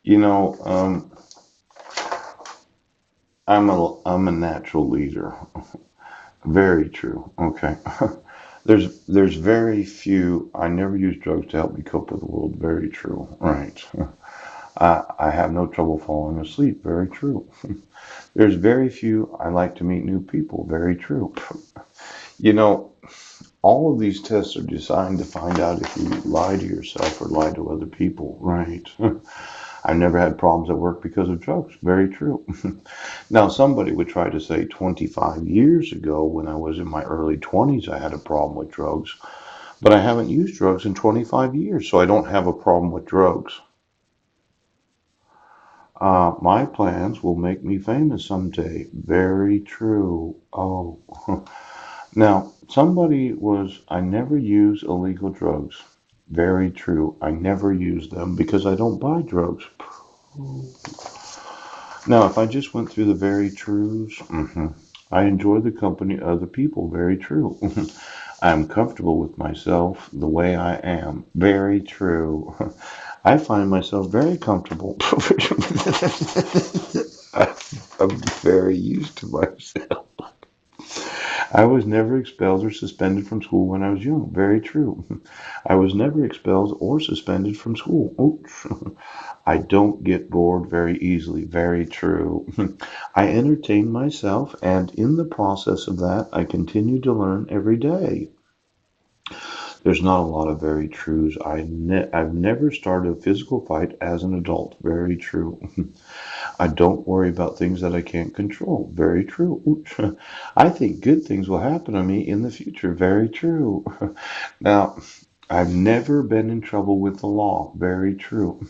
You know, I'm a natural leader. Very true. Okay. There's very few. I never use drugs to help me cope with the world. Very true. Right. I have no trouble falling asleep. Very true. There's very few. I like to meet new people. Very true. You know, all of these tests are designed to find out if you lie to yourself or lie to other people. Right. I've never had problems at work because of drugs. Very true. Now, somebody would try to say 25 years ago, when I was in my early 20s, I had a problem with drugs, but I haven't used drugs in 25 years, so I don't have a problem with drugs. My plans will make me famous someday. Very true. Oh, now, I never use illegal drugs. Very true. I never use them because I don't buy drugs. Now, if I just went through the very truths, I enjoy the company of other people. Very true. I'm comfortable with myself the way I am. Very true. I find myself very comfortable. I'm very used to myself. I was never expelled or suspended from school when I was young. Very true. I was never expelled or suspended from school. Ouch. I don't get bored very easily. Very true. I entertain myself, and in the process of that, I continue to learn every day. There's not a lot of very truths. I've never started a physical fight as an adult. Very true. I don't worry about things that I can't control. Very true. Oops. I think good things will happen to me in the future. Very true. Now, I've never been in trouble with the law. Very true.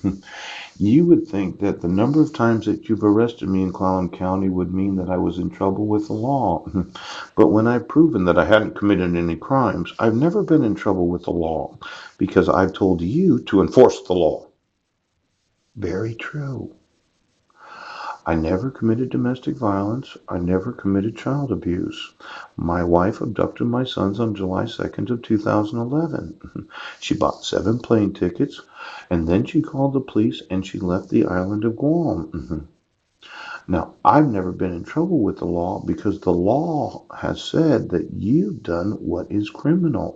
You would think that the number of times that you've arrested me in Clallam County would mean that I was in trouble with the law. But when I've proven that I hadn't committed any crimes, I've never been in trouble with the law because I've told you to enforce the law. Very true. I never committed domestic violence. I never committed child abuse. My wife abducted my sons on July 2nd of 2011. She bought 7 plane tickets and then she called the police and she left the island of Guam. Now, I've never been in trouble with the law because the law has said that you've done what is criminal.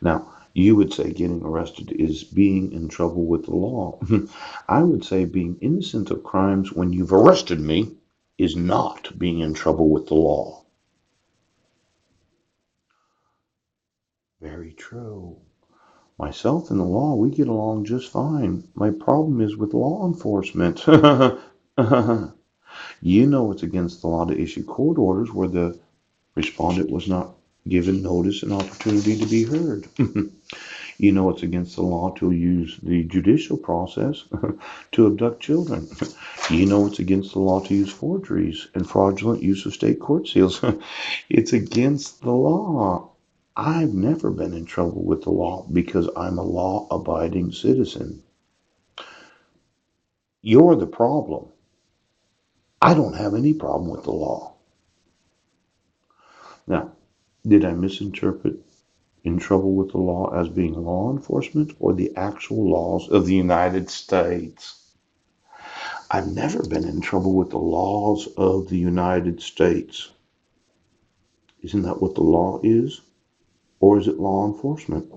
Now, you would say getting arrested is being in trouble with the law. I would say being innocent of crimes when you've arrested me is not being in trouble with the law. Very true. Myself and the law, we get along just fine. My problem is with law enforcement. You know it's against the law to issue court orders where the respondent was not given notice and opportunity to be heard. You know it's against the law to use the judicial process to abduct children. You know it's against the law to use forgeries and fraudulent use of state court seals. It's against the law. I've never been in trouble with the law because I'm a law abiding citizen. You're the problem. I don't have any problem with the law. Now, did I misinterpret in trouble with the law as being law enforcement or the actual laws of the United States? I've never been in trouble with the laws of the United States. Isn't that what the law is? Or is it law enforcement?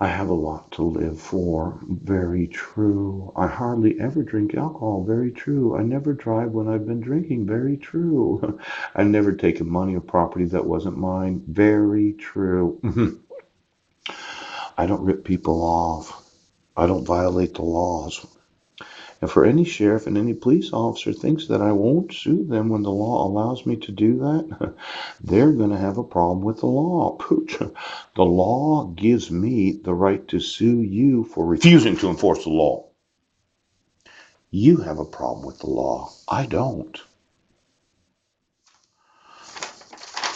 I have a lot to live for. Very true. I hardly ever drink alcohol. Very true. I never drive when I've been drinking. Very true. I've never taken money or property that wasn't mine. Very true. I don't rip people off. I don't violate the laws. And for any sheriff and any police officer thinks that I won't sue them when the law allows me to do that, they're going to have a problem with the law. Pooch. The law gives me the right to sue you for refusing to enforce the law. You have a problem with the law. I don't.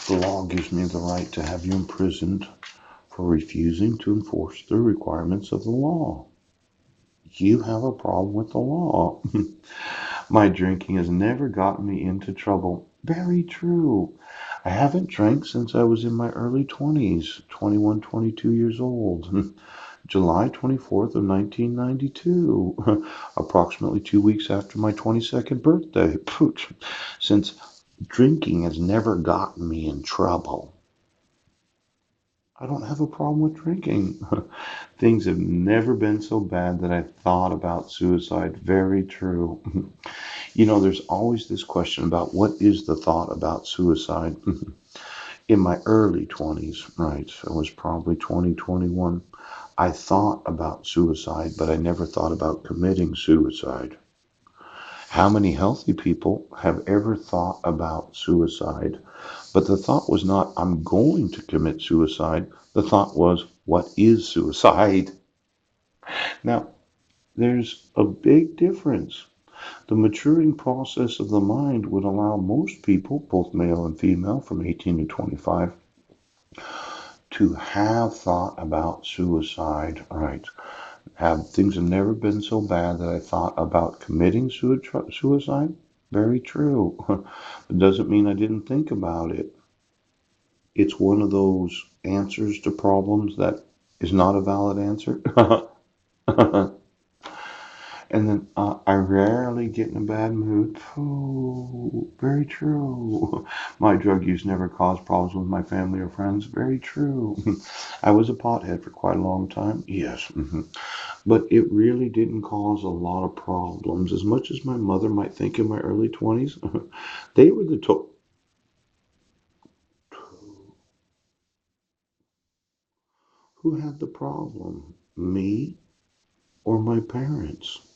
The law gives me the right to have you imprisoned for refusing to enforce the requirements of the law. You have a problem with the law. My drinking has never gotten me into trouble. Very true. I haven't drank since I was in my early 20s, 21, 22 years old. July 24th, 1992, approximately 2 weeks after my 22nd birthday. Since drinking has never gotten me in trouble, I don't have a problem with drinking. Things have never been so bad that I thought about suicide. Very true. There's always this question about what is the thought about suicide. In my early 20s, right, I was probably 20, 21, I thought about suicide, but I never thought about committing suicide. How many healthy people have ever thought about suicide? But the thought was not, I'm going to commit suicide. The thought was, what is suicide? Now, there's a big difference. The maturing process of the mind would allow most people, both male and female, from 18 to 25, to have thought about suicide, right? Have things have never been so bad that I thought about committing suicide? Very true. It doesn't mean I didn't think about it. It's one of those answers to problems that is not a valid answer. And then I rarely get in a bad mood. Oh, very true. My drug use never caused problems with my family or friends. Very true. I was a pothead for quite a long time. Yes. But it really didn't cause a lot of problems. As much as my mother might think in my early 20s, they were the who had the problem, me or my parents.